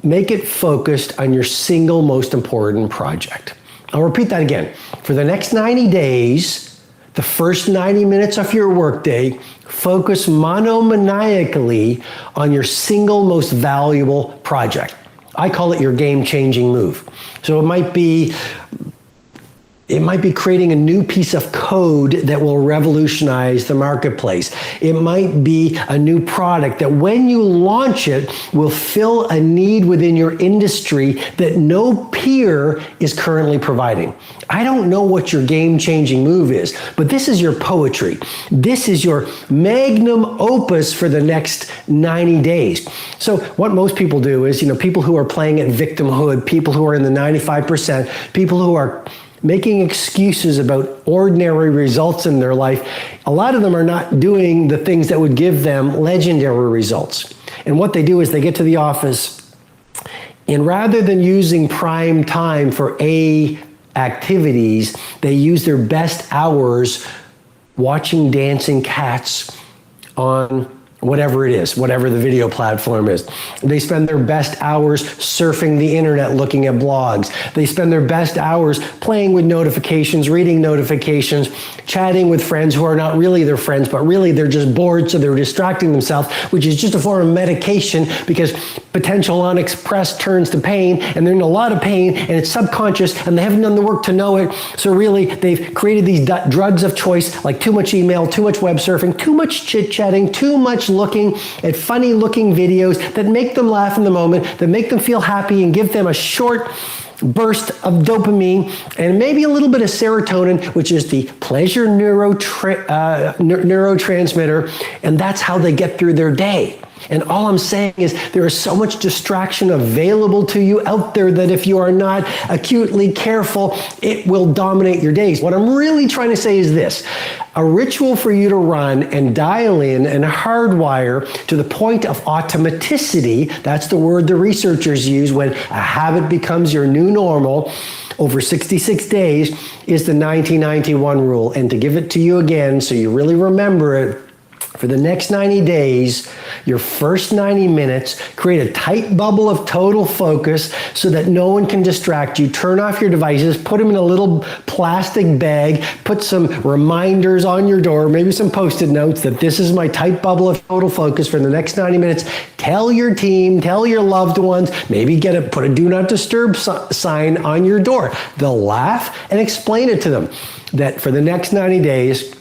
make it focused on your single most important project. I'll repeat that again. For the next 90 days, the first 90 minutes of your workday, focus monomaniacally on your single most valuable project. I call it your game-changing move. So it might be It might be creating a new piece of code that will revolutionize the marketplace. It might be a new product that when you launch it will fill a need within your industry that no peer is currently providing. I don't know what your game-changing move is, but this is your poetry. This is your magnum opus for the next 90 days. So what most people do is, people who are playing at victimhood, people who are in the 95%, people who are making excuses about ordinary results in their life, a lot of them are not doing the things that would give them legendary results. And what they do is they get to the office, and rather than using prime time for A activities, they use their best hours watching dancing cats on whatever it is, whatever the video platform is. They spend their best hours surfing the internet looking at blogs. They spend their best hours playing with notifications, reading notifications, chatting with friends who are not really their friends, but really they're just bored, so they're distracting themselves, which is just a form of medication because potential unexpressed turns to pain, and they're in a lot of pain, and it's subconscious, and they haven't done the work to know it. So really, they've created these drugs of choice, like too much email, too much web surfing, too much chit-chatting, too much looking at funny-looking videos that make them laugh in the moment, that make them feel happy and give them a short burst of dopamine and maybe a little bit of serotonin, which is the pleasure neurotransmitter, and that's how they get through their day. And all I'm saying is there is so much distraction available to you out there that if you are not acutely careful, it will dominate your days. What I'm really trying to say is this: a ritual for you to run and dial in and hardwire to the point of automaticity, that's the word the researchers use when a habit becomes your new normal, over 66 days, is the 90-91 rule. And to give it to you again so you really remember it, for the next 90 days, your first 90 minutes, create a tight bubble of total focus so that no one can distract you. Turn off your devices, put them in a little plastic bag, put some reminders on your door, maybe some Post-it notes that this is my tight bubble of total focus for the next 90 minutes. Tell your team, tell your loved ones, maybe put a do not disturb sign on your door. They'll laugh, and explain it to them that for the next 90 days,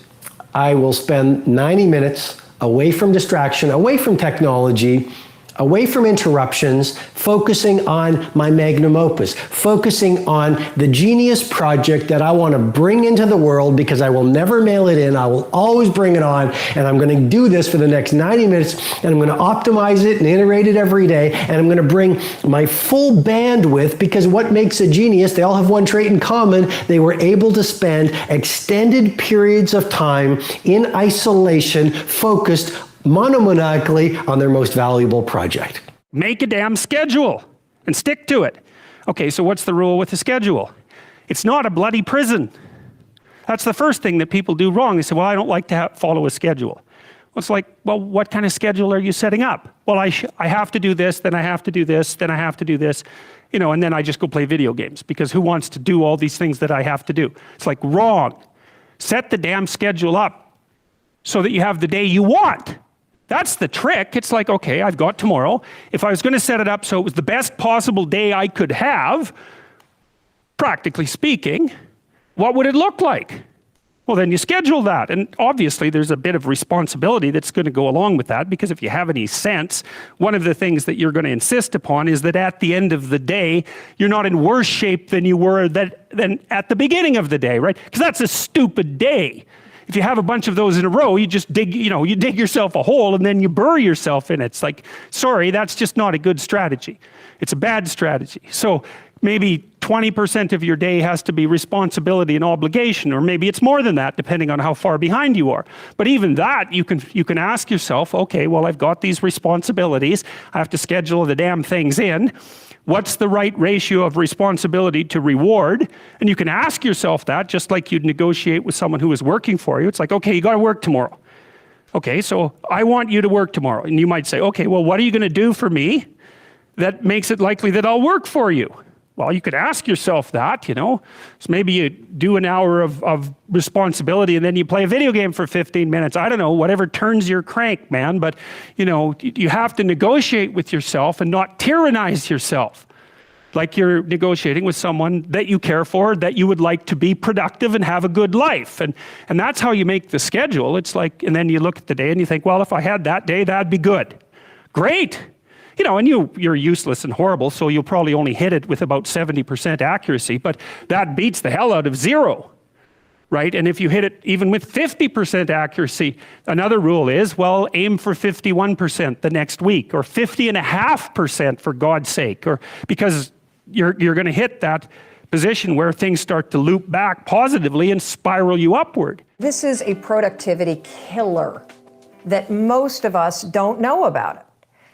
I will spend 90 minutes away from distraction, away from technology, away from interruptions, focusing on my magnum opus, focusing on the genius project that I want to bring into the world because I will never mail it in. I will always bring it on, and I'm going to do this for the next 90 minutes, and I'm going to optimize it and iterate it every day, and I'm going to bring my full bandwidth, because what makes a genius, they all have one trait in common: they were able to spend extended periods of time in isolation, focused monomaniacally on their most valuable project. Make a damn schedule and stick to it. Okay, so what's the rule with the schedule? It's not a bloody prison. That's the first thing that people do wrong. They say, well, I don't like to follow a schedule. Well, it's like, well, what kind of schedule are you setting up? Well, I have to do this, then I have to do this, then I have to do this, and then I just go play video games, because who wants to do all these things that I have to do? It's like, wrong. Set the damn schedule up so that you have the day you want. That's the trick. It's like, okay, I've got tomorrow. If I was going to set it up so it was the best possible day I could have, practically speaking, what would it look like? Well, then you schedule that. And obviously there's a bit of responsibility that's going to go along with that, because if you have any sense, one of the things that you're going to insist upon is that at the end of the day, you're not in worse shape than you were than at the beginning of the day, right? Because that's a stupid day. If you have a bunch of those in a row, you just dig yourself a hole and then you bury yourself in it. It's like, sorry, that's just not a good strategy. It's a bad strategy. So maybe 20% of your day has to be responsibility and obligation, or maybe it's more than that, depending on how far behind you are. But even that, you can ask yourself, okay, well, I've got these responsibilities. I have to schedule the damn things in. What's the right ratio of responsibility to reward? And you can ask yourself that, just like you'd negotiate with someone who is working for you. It's like, okay, you got to work tomorrow. Okay, so I want you to work tomorrow. And you might say, okay, well, what are you going to do for me that makes it likely that I'll work for you? Well, you could ask yourself that, So maybe you do an hour of responsibility and then you play a video game for 15 minutes. I don't know, whatever turns your crank, man. But, you have to negotiate with yourself and not tyrannize yourself. like you're negotiating with someone that you care for, that you would like to be productive and have a good life. And that's how you make the schedule. It's like, and then you look at the day and you think, well, if I had that day, that'd be good. Great. You know, and you're useless and horrible, so you'll probably only hit it with about 70% accuracy, but that beats the hell out of 0. Right? And if you hit it even with 50% accuracy, another rule is, well, aim for 51% the next week, or 50.5% for God's sake, or because you're going to hit that position where things start to loop back positively and spiral you upward. This is a productivity killer that most of us don't know about.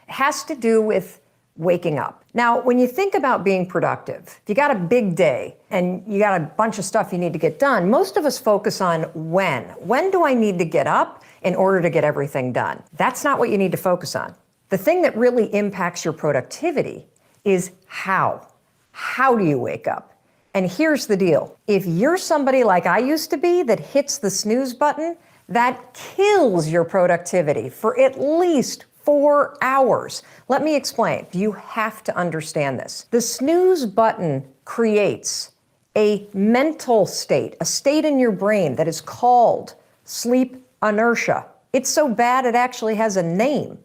It has to do with waking up. Now, when you think about being productive, if you got a big day and you got a bunch of stuff you need to get done, most of us focus on when. When do I need to get up in order to get everything done? That's not what you need to focus on. The thing that really impacts your productivity is how. How do you wake up? And here's the deal. If you're somebody like I used to be that hits the snooze button, that kills your productivity for at least 4 hours. Let me explain. You have to understand this. The snooze button creates a mental state, a state in your brain that is called sleep inertia. It's so bad it actually has a name.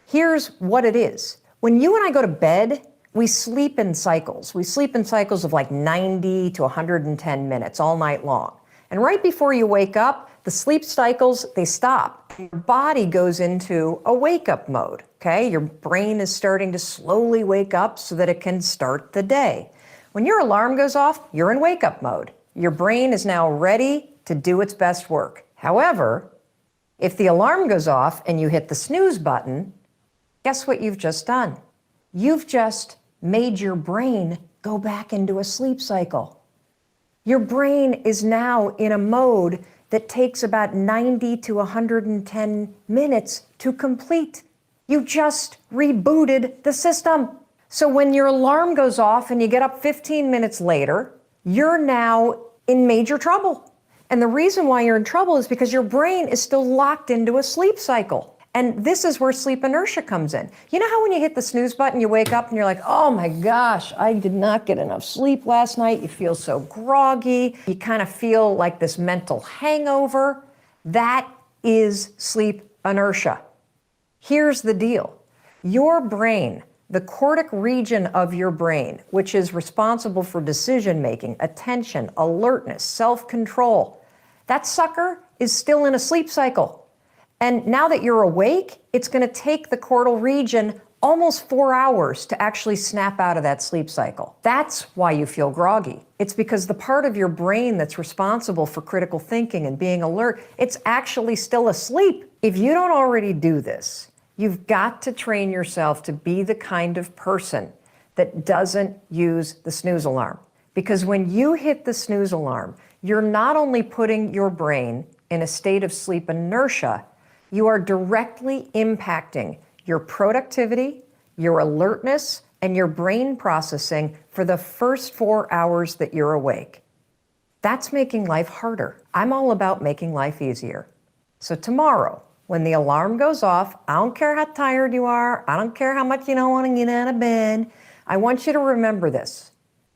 Here's what it is. When you and I go to bed, we sleep in cycles. We sleep in cycles of like 90 to 110 minutes all night long. And right before you wake up, the sleep cycles, they stop. Your body goes into a wake-up mode, okay? Your brain is starting to slowly wake up so that it can start the day. When your alarm goes off, you're in wake-up mode. Your brain is now ready to do its best work. However, if the alarm goes off and you hit the snooze button, guess what you've just done? You've just made your brain go back into a sleep cycle. Your brain is now in a mode that takes about 90 to 110 minutes to complete. You just rebooted the system. So when your alarm goes off and you get up 15 minutes later, you're now in major trouble. And the reason why you're in trouble is because your brain is still locked into a sleep cycle. And this is where sleep inertia comes in. You know how when you hit the snooze button, you wake up and you're like, oh my gosh, I did not get enough sleep last night. You feel so groggy. You kind of feel like this mental hangover. That is sleep inertia. Here's the deal. Your brain, the cortic region of your brain, which is responsible for decision-making, attention, alertness, self-control, that sucker is still in a sleep cycle. And now that you're awake, it's going to take the cortical region almost 4 hours to actually snap out of that sleep cycle. That's why you feel groggy. It's because the part of your brain that's responsible for critical thinking and being alert, it's actually still asleep. If you don't already do this, you've got to train yourself to be the kind of person that doesn't use the snooze alarm. Because when you hit the snooze alarm, you're not only putting your brain in a state of sleep inertia, you are directly impacting your productivity, your alertness, and your brain processing for the first 4 hours that you're awake. That's making life harder. I'm all about making life easier. So tomorrow, when the alarm goes off, I don't care how tired you are, I don't care how much you don't want to get out of bed, I want you to remember this.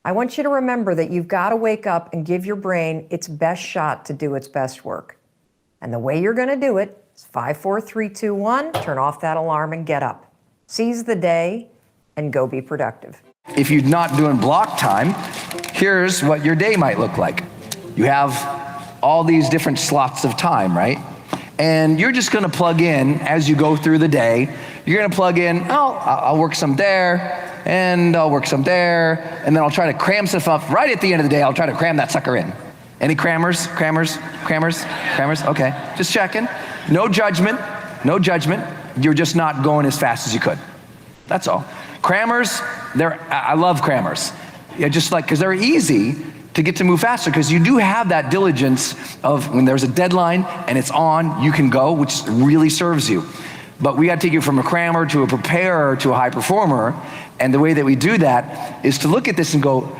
I want you to remember that you've got to wake up and give your brain its best shot to do its best work. And the way you're going to do it, 5, 4, 3, 2, 1, turn off that alarm and get up. Seize the day and go be productive. If you're not doing block time, here's what your day might look like. You have all these different slots of time, right? And you're just gonna plug in as you go through the day. You're gonna plug in, I'll work some there, and I'll work some there, and then I'll try to cram stuff up. Right at the end of the day, I'll try to cram that sucker in. Any crammers? Okay, just checking. No judgment. You're just not going as fast as you could. That's all. Crammers, I love crammers. Yeah, just like, because they're easy to get to move faster, because you do have that diligence of when there's a deadline and it's on, you can go, which really serves you. But we got to take you from a crammer to a preparer to a high performer. And the way that we do that is to look at this and go,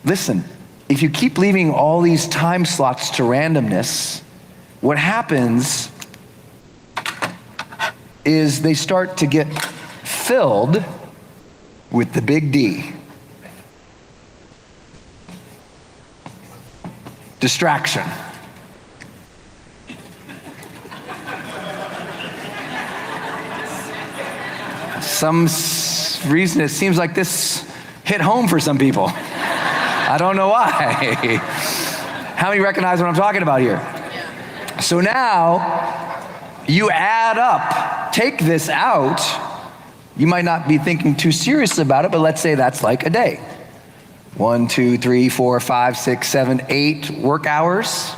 listen, if you keep leaving all these time slots to randomness, what happens is they start to get filled with the big D. distraction. Some reason it seems like this hit home for some people. I don't know why. How many recognize what I'm talking about here? So now you add up, take this out. You might not be thinking too seriously about it, but let's say that's like a day. 1, 2, 3, 4, 5, 6, 7, 8 work hours.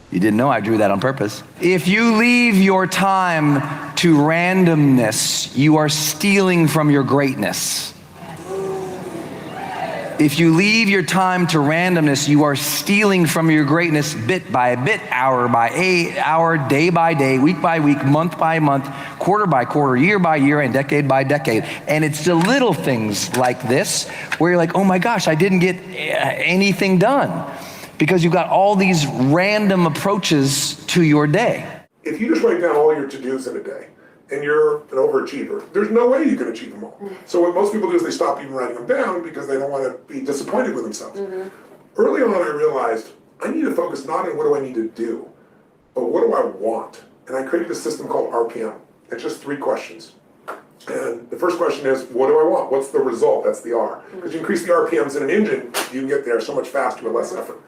You didn't know I drew that on purpose. If you leave your time to randomness, you are stealing from your greatness. If you leave your time to randomness, you are stealing from your greatness bit by bit, hour by hour, day by day, week by week, month by month, quarter by quarter, year by year, and decade by decade. And it's the little things like this where you're like, oh my gosh, I didn't get anything done. Because you've got all these random approaches to your day. If you just write down all your to-dos in a day, and you're an overachiever, there's no way you can achieve them all. So what most people do is they stop even writing them down because they don't want to be disappointed with themselves. Early on, I realized I need to focus not on what do I need to do, but what do I want? And I created a system called RPM. It's just 3 questions. And the first question is, what do I want? What's the result? That's the R. Because you increase the RPMs in an engine, you can get there so much faster with less effort.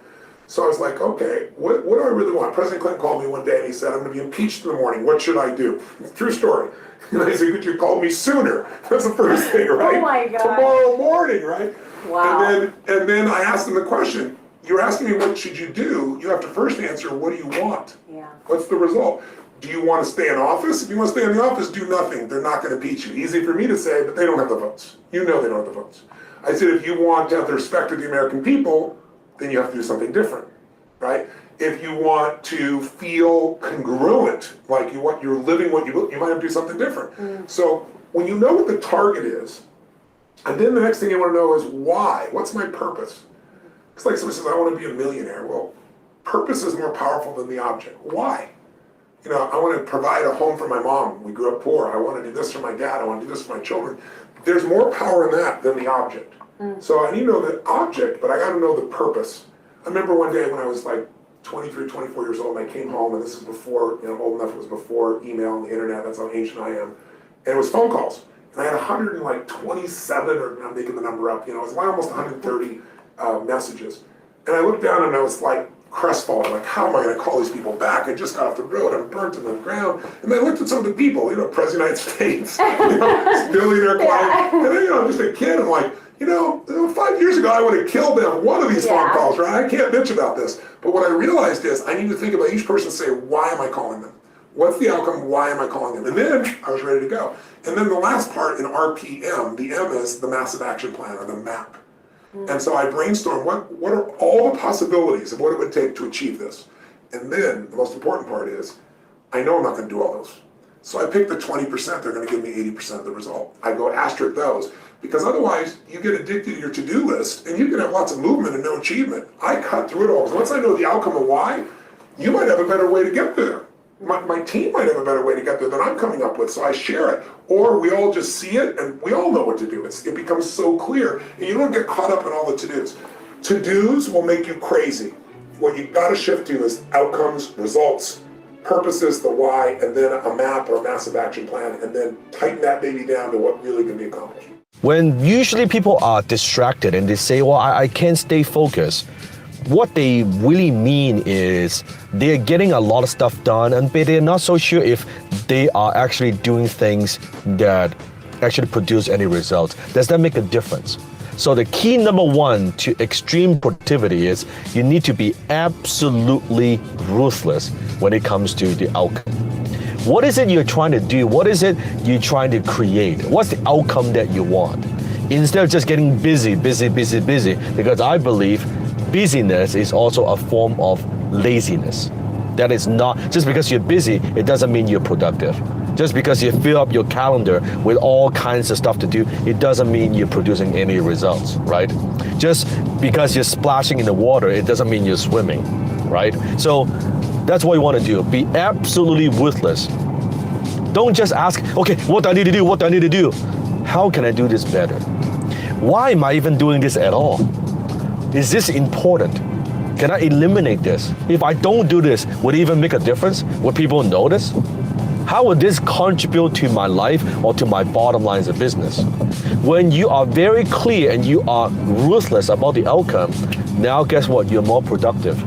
So I was like, okay, what do I really want? President Clinton called me one day and he said, I'm going to be impeached in the morning. What should I do? True story. And I said, could you call me sooner? That's the first thing, right? Oh my God. Tomorrow morning, right? Wow. And then I asked him the question, you're asking me what should you do? You have to first answer, what do you want? Yeah. What's the result? Do you want to stay in office? If you want to stay in the office, do nothing. They're not going to impeach you. Easy for me to say, but they don't have the votes. You know they don't have the votes. I said, if you want to have the respect of the American people, then you have to do something different, right? If you want to feel congruent, like you're living what you might have to do something different. So when you know what the target is, and then the next thing you want to know is why? What's my purpose? It's like somebody says, I want to be a millionaire. Well, purpose is more powerful than the object. Why? You know, I want to provide a home for my mom. We grew up poor. I want to do this for my dad. I want to do this for my children. There's more power in that than the object. So I need to know the object, but I got to know the purpose. I remember one day when I was like 23, 24 years old, and I came home, and this is before, old enough, it was before email and the internet, that's how ancient I am. And it was phone calls. And I had 127, or I'm making the number up, it was like almost 130 messages. And I looked down and I was like crestfallen, like, how am I going to call these people back? I just got off the road, I'm burnt to the ground. And I looked at some of the people, President of the United States, billionaire client, and then, just a kid, I'm like, 5 years ago, I would have killed them one of these phone calls, right? I can't bitch about this. But what I realized is I need to think about each person and say, why am I calling them? What's the outcome? Why am I calling them? And then I was ready to go. And then the last part in RPM, the M is the massive action plan, or the MAP. And so I brainstormed what are all the possibilities of what it would take to achieve this. And then the most important part is I know I'm not going to do all those. So I picked the 20%, they're going to give me 80% of the result. I go asterisk those. Because otherwise, you get addicted to your to-do list, and you can have lots of movement and no achievement. I cut through it all, because once I know the outcome of why, you might have a better way to get there. My team might have a better way to get there than I'm coming up with, so I share it. Or we all just see it, and we all know what to do. It becomes so clear, and you don't get caught up in all the to-dos. To-dos will make you crazy. What you've got to shift to is outcomes, results, purposes, the why, and then a map or a massive action plan, and then tighten that baby down to what really can be accomplished. When usually people are distracted and they say, well, I can't stay focused, what they really mean is they're getting a lot of stuff done, but they're not so sure if they are actually doing things that actually produce any results. Does that make a difference? So the key number 1 to extreme productivity is you need to be absolutely ruthless when it comes to the outcome. What is it you're trying to do? What is it you're trying to create? What's the outcome that you want? Instead of just getting busy, because I believe busyness is also a form of laziness. That is not, just because you're busy, it doesn't mean you're productive. Just because you fill up your calendar with all kinds of stuff to do, it doesn't mean you're producing any results, right? Just because you're splashing in the water, it doesn't mean you're swimming, right? So that's what you want to do. Be absolutely ruthless. Don't just ask, okay, what do I need to do? What do I need to do? How can I do this better? Why am I even doing this at all? Is this important? Can I eliminate this? If I don't do this, would it even make a difference? Would people notice? How would this contribute to my life or to my bottom line as a business? When you are very clear and you are ruthless about the outcome, now guess what? You're more productive.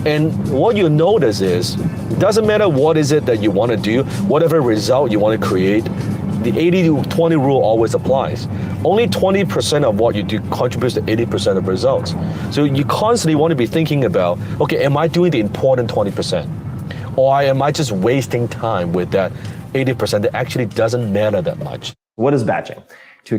And what you notice is, it doesn't matter what is it that you want to do, whatever result you want to create, the 80-20 rule always applies. Only 20% of what you do contributes to 80% of results. So you constantly want to be thinking about, okay, am I doing the important 20%? Or am I just wasting time with that 80% that actually doesn't matter that much? What is batching? To